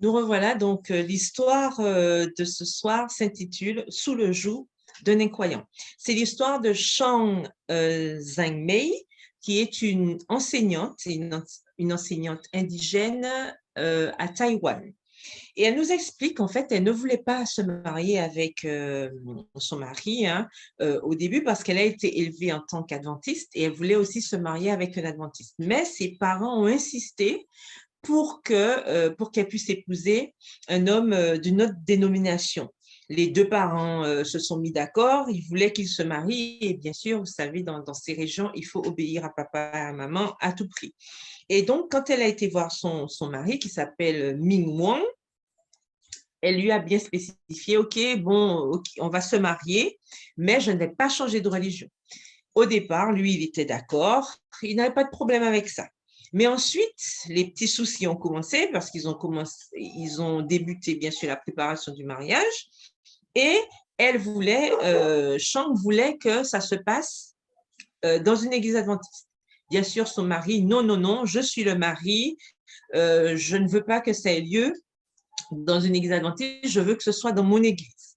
Nous revoilà donc l'histoire de ce soir s'intitule Sous le joug d'un incroyant. C'est l'histoire de Chang Zhangmei, qui est une enseignante indigène à Taïwan. Et elle nous explique qu'en fait, elle ne voulait pas se marier avec son mari hein, au début parce qu'elle a été élevée en tant qu'adventiste et elle voulait aussi se marier avec un adventiste. Mais ses parents ont insisté pour qu'elle puisse épouser un homme d'une autre dénomination. Les deux parents se sont mis d'accord, ils voulaient qu'ils se marient et bien sûr, vous savez, dans ces régions, il faut obéir à papa et à maman à tout prix. Et donc, quand elle a été voir son mari qui s'appelle Ming Wang, elle lui a bien spécifié, OK, bon, okay, on va se marier, mais je ne vais pas changer de religion. Au départ, lui, il était d'accord, il n'avait pas de problème avec ça. Mais ensuite, les petits soucis ont commencé parce ils ont débuté bien sûr la préparation du mariage et Chang voulait que ça se passe dans une église adventiste. Bien sûr, son mari, non, non, non, je suis le mari, je ne veux pas que ça ait lieu dans une église adventiste, je veux que ce soit dans mon église.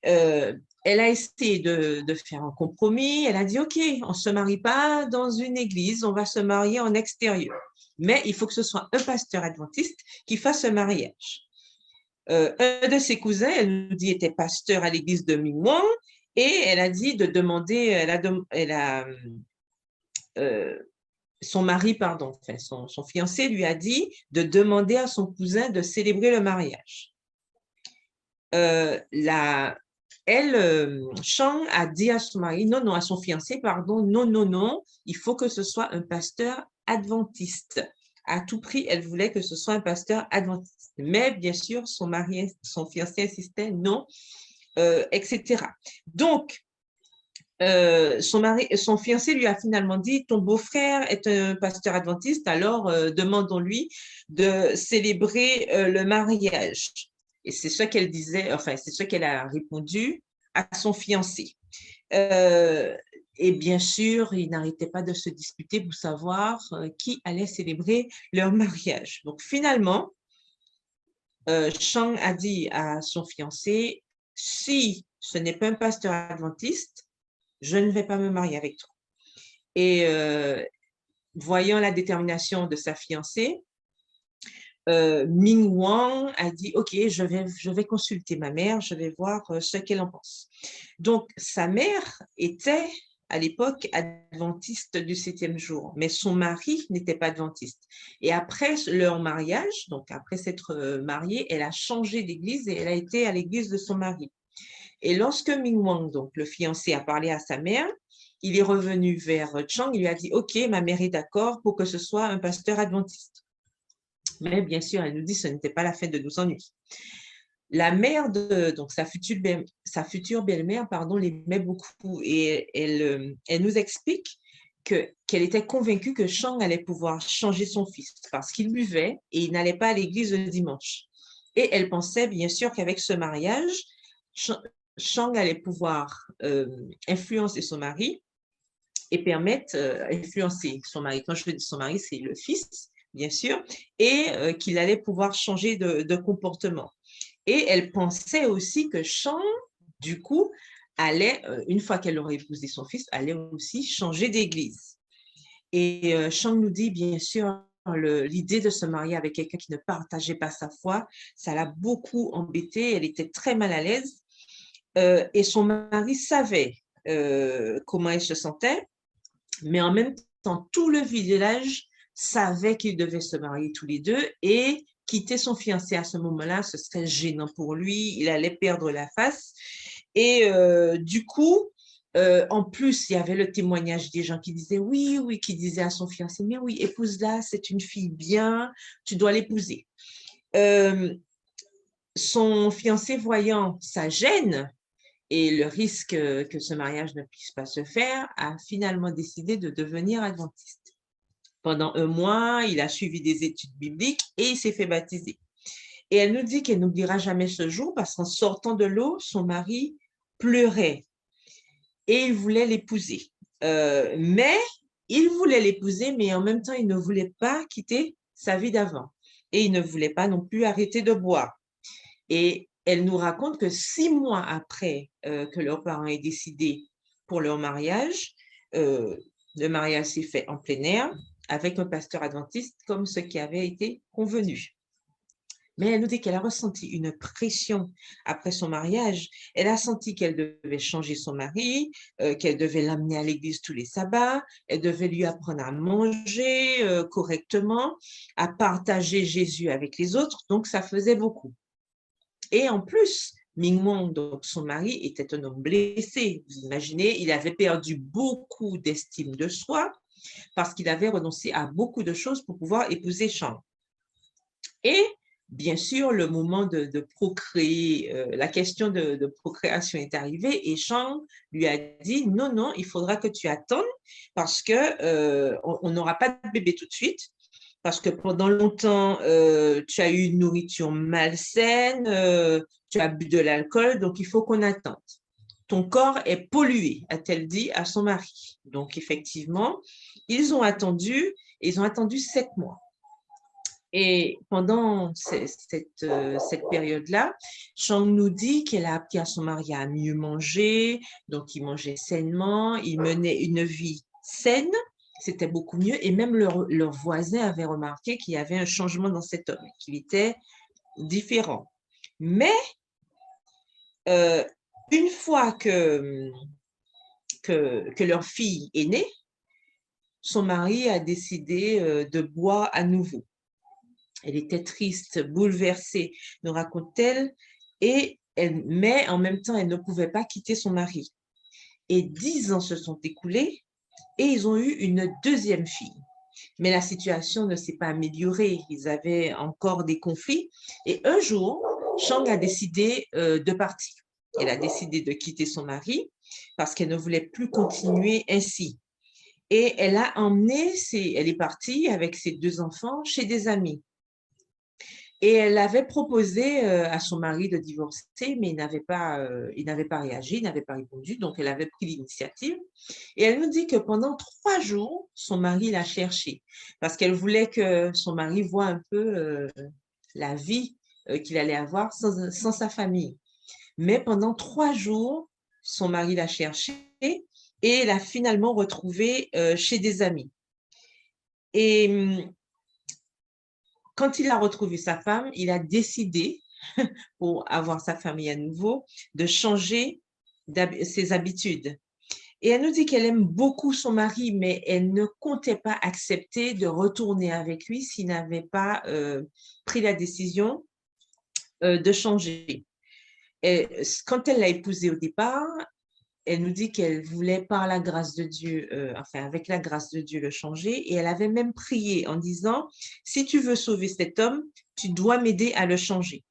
Elle a essayé de faire un compromis. Elle a dit, OK, on ne se marie pas dans une église, on va se marier en extérieur. Mais il faut que ce soit un pasteur adventiste qui fasse ce mariage. Un de ses cousins, elle nous dit, était pasteur à l'église de Mingwang et elle a dit de demander, son mari, pardon, enfin son fiancé lui a dit de demander à son cousin de célébrer le mariage. Chang a dit à son mari, non, non, à son fiancé, pardon, non, non, non, il faut que ce soit un pasteur adventiste. À tout prix, elle voulait que ce soit un pasteur adventiste. Mais bien sûr, son fiancé insistait, non, etc. Donc, son fiancé lui a finalement dit, ton beau-frère est un pasteur adventiste, alors demandons-lui de célébrer le mariage. Et c'est ce qu'elle disait, enfin, c'est ce qu'elle a répondu à son fiancé. Et bien sûr, ils n'arrêtaient pas de se disputer pour savoir qui allait célébrer leur mariage. Donc finalement, Chang a dit à son fiancé, si ce n'est pas un pasteur adventiste, je ne vais pas me marier avec toi. Et voyant la détermination de sa fiancée, Ming Wang a dit, OK, je vais consulter ma mère, je vais voir ce qu'elle en pense. Donc, sa mère était à l'époque adventiste du 7e jour, mais son mari n'était pas adventiste. Et après leur mariage, donc après s'être mariée, elle a changé d'église et elle a été à l'église de son mari. Et lorsque Ming Wang, donc le fiancé, a parlé à sa mère, il est revenu vers Chang, il lui a dit, OK, ma mère est d'accord pour que ce soit un pasteur adventiste. Mais bien sûr, elle nous dit que ce n'était pas la fin de nos ennuis. La mère donc sa future belle-mère, pardon, l'aimait beaucoup et elle nous explique qu'elle était convaincue que Chang allait pouvoir changer son fils parce qu'il buvait et il n'allait pas à l'église le dimanche. Et elle pensait bien sûr qu'avec ce mariage, Chang allait pouvoir influencer son mari et permettre influencer son mari. Quand je dis son mari, c'est le fils, bien sûr, et qu'il allait pouvoir changer de comportement. Et elle pensait aussi que Chang, du coup, allait, une fois qu'elle aurait épousé son fils, allait aussi changer d'église. Et Chang nous dit, bien sûr, l'idée de se marier avec quelqu'un qui ne partageait pas sa foi, ça l'a beaucoup embêtée, elle était très mal à l'aise. Et son mari savait comment elle se sentait, mais en même temps, tout le village savait qu'ils devaient se marier tous les deux et quitter son fiancé à ce moment-là, ce serait gênant pour lui, il allait perdre la face. Et du coup, en plus, il y avait le témoignage des gens qui disaient oui, oui, qui disaient à son fiancé, mais oui, épouse-la, c'est une fille bien, tu dois l'épouser. Son fiancé, voyant sa gêne et le risque que ce mariage ne puisse pas se faire, a finalement décidé de devenir adventiste. Pendant un mois, il a suivi des études bibliques et il s'est fait baptiser. Et elle nous dit qu'elle n'oubliera jamais ce jour parce qu'en sortant de l'eau, son mari pleurait et il voulait l'épouser. Mais il voulait l'épouser, mais en même temps, il ne voulait pas quitter sa vie d'avant. et il ne voulait pas non plus arrêter de boire. Et elle nous raconte que 6 mois après que leurs parents aient décidé pour leur mariage, le mariage s'est fait en plein air avec un pasteur adventiste comme ce qui avait été convenu. Mais elle nous dit qu'elle a ressenti une pression après son mariage. Elle a senti qu'elle devait changer son mari, qu'elle devait l'amener à l'église tous les sabbats, elle devait lui apprendre à manger correctement, à partager Jésus avec les autres. Donc, ça faisait beaucoup. Et en plus, Ming-Mong, donc son mari, était un homme blessé. Vous imaginez, il avait perdu beaucoup d'estime de soi parce qu'il avait renoncé à beaucoup de choses pour pouvoir épouser Shang. Et bien sûr, le moment de procréer, la question de procréation est arrivée et Shang lui a dit non, non, il faudra que tu attendes parce que on n'aura pas de bébé tout de suite. Parce que pendant longtemps, tu as eu une nourriture malsaine, tu as bu de l'alcool, donc il faut qu'on attende. Ton corps est pollué, a-t-elle dit à son mari. Donc effectivement, ils ont attendu 7 mois. Et pendant cette période-là, Shang nous dit qu'elle a appris à son mari à mieux manger, donc il mangeait sainement, il menait une vie saine, c'était beaucoup mieux, et même leur voisin avait remarqué qu'il y avait un changement dans cet homme, qu'il était différent. Mais une fois que leur fille est née, son mari a décidé de boire à nouveau. Elle était triste, bouleversée, nous raconte-t-elle, mais en même temps, elle ne pouvait pas quitter son mari. Et 10 ans se sont écoulés et ils ont eu une deuxième fille. Mais la situation ne s'est pas améliorée. Ils avaient encore des conflits. Et un jour, Shang a décidé de partir. Elle a décidé de quitter son mari parce qu'elle ne voulait plus continuer ainsi. Et elle est partie avec ses 2 enfants chez des amis. Et elle avait proposé à son mari de divorcer, mais il n'avait pas réagi, il n'avait pas répondu, donc elle avait pris l'initiative. Et elle nous dit que pendant 3 jours, son mari l'a cherchée parce qu'elle voulait que son mari voie un peu la vie qu'il allait avoir sans sa famille. Mais pendant 3 jours, son mari l'a cherchée et l'a finalement retrouvée chez des amis. Et quand il a retrouvé sa femme, il a décidé, pour avoir sa famille à nouveau, de changer ses habitudes. Et elle nous dit qu'elle aime beaucoup son mari, mais elle ne comptait pas accepter de retourner avec lui s'il n'avait pas pris la décision de changer. Et quand elle l'a épousé au départ, elle nous dit qu'elle voulait, par la grâce de Dieu, avec la grâce de Dieu, le changer. Et elle avait même prié en disant, si tu veux sauver cet homme, tu dois m'aider à le changer.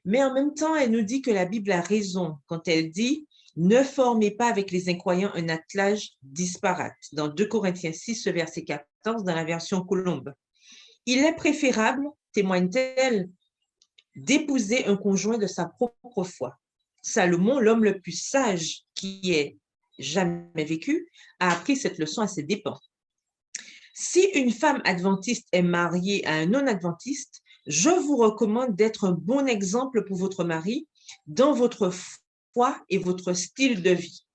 Mais en même temps, elle nous dit que la Bible a raison quand elle dit, ne formez pas avec les incroyants un attelage disparate. Dans 2 Corinthiens 6, verset 14, dans la version Colombe. Il est préférable, témoigne-t-elle, d'épouser un conjoint de sa propre foi. Salomon, l'homme le plus sage qui ait jamais vécu, a appris cette leçon à ses dépens. Si une femme adventiste est mariée à un non-adventiste, je vous recommande d'être un bon exemple pour votre mari dans votre foi et votre style de vie.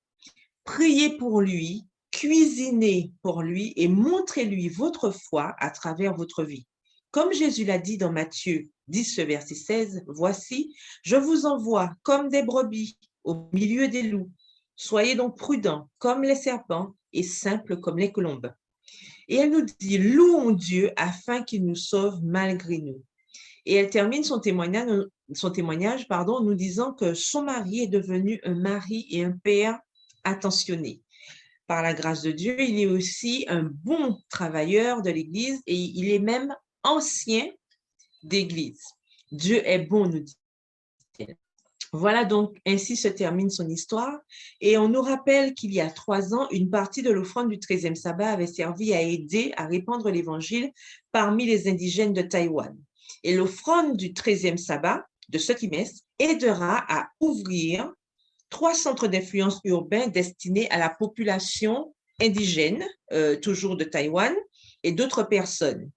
Priez pour lui, cuisinez pour lui et montrez-lui votre foi à travers votre vie. Comme Jésus l'a dit dans Matthieu 10, verset 16, « Voici, je vous envoie comme des brebis au milieu des loups. Soyez donc prudents comme les serpents et simples comme les colombes. » Et elle nous dit, « Louons Dieu afin qu'il nous sauve malgré nous. » Et elle termine son témoignage, nous disant que son mari est devenu un mari et un père attentionné. Par la grâce de Dieu, il est aussi un bon travailleur de l'Église et il est même ancien d'Église. Dieu est bon, nous dit-elle. Voilà donc, ainsi se termine son histoire. Et on nous rappelle qu'il y a 3 ans, une partie de l'offrande du 13e sabbat avait servi à aider à répandre l'Évangile parmi les indigènes de Taïwan. Et l'offrande du 13e sabbat de ce trimestre aidera à ouvrir 3 centres d'influence urbains destinés à la population indigène, toujours de Taïwan, et d'autres personnes.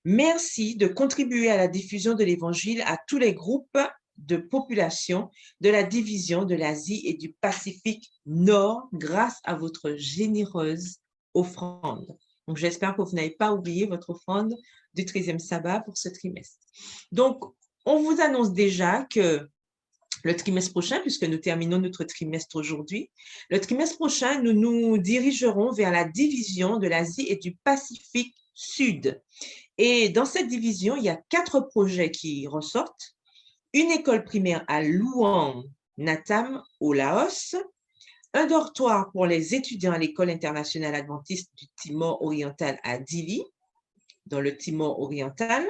Merci de contribuer à la diffusion de l'Évangile à tous les groupes de population de la division de l'Asie et du Pacifique Nord grâce à votre généreuse offrande. Donc, j'espère que vous n'avez pas oublié votre offrande du 13e sabbat pour ce trimestre. Donc, on vous annonce déjà que le trimestre prochain, puisque nous terminons notre trimestre aujourd'hui, le trimestre prochain, nous nous dirigerons vers la division de l'Asie et du Pacifique Sud. Et dans cette division, il y a 4 projets qui ressortent. Une école primaire à Luang Natam, au Laos, un dortoir pour les étudiants à l'école internationale adventiste du Timor oriental à Dili, dans le Timor oriental,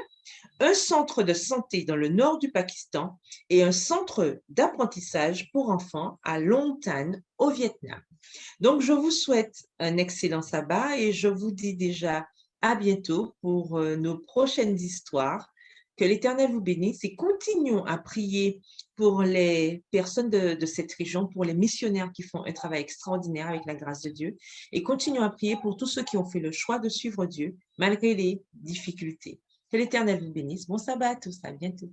un centre de santé dans le nord du Pakistan et un centre d'apprentissage pour enfants à Long Tan, au Vietnam. Donc, je vous souhaite un excellent sabbat et je vous dis déjà à bientôt pour nos prochaines histoires. Que l'Éternel vous bénisse et continuons à prier pour les personnes de cette région, pour les missionnaires qui font un travail extraordinaire avec la grâce de Dieu. Et continuons à prier pour tous ceux qui ont fait le choix de suivre Dieu malgré les difficultés. Que l'Éternel vous bénisse. Bon sabbat à tous. À bientôt.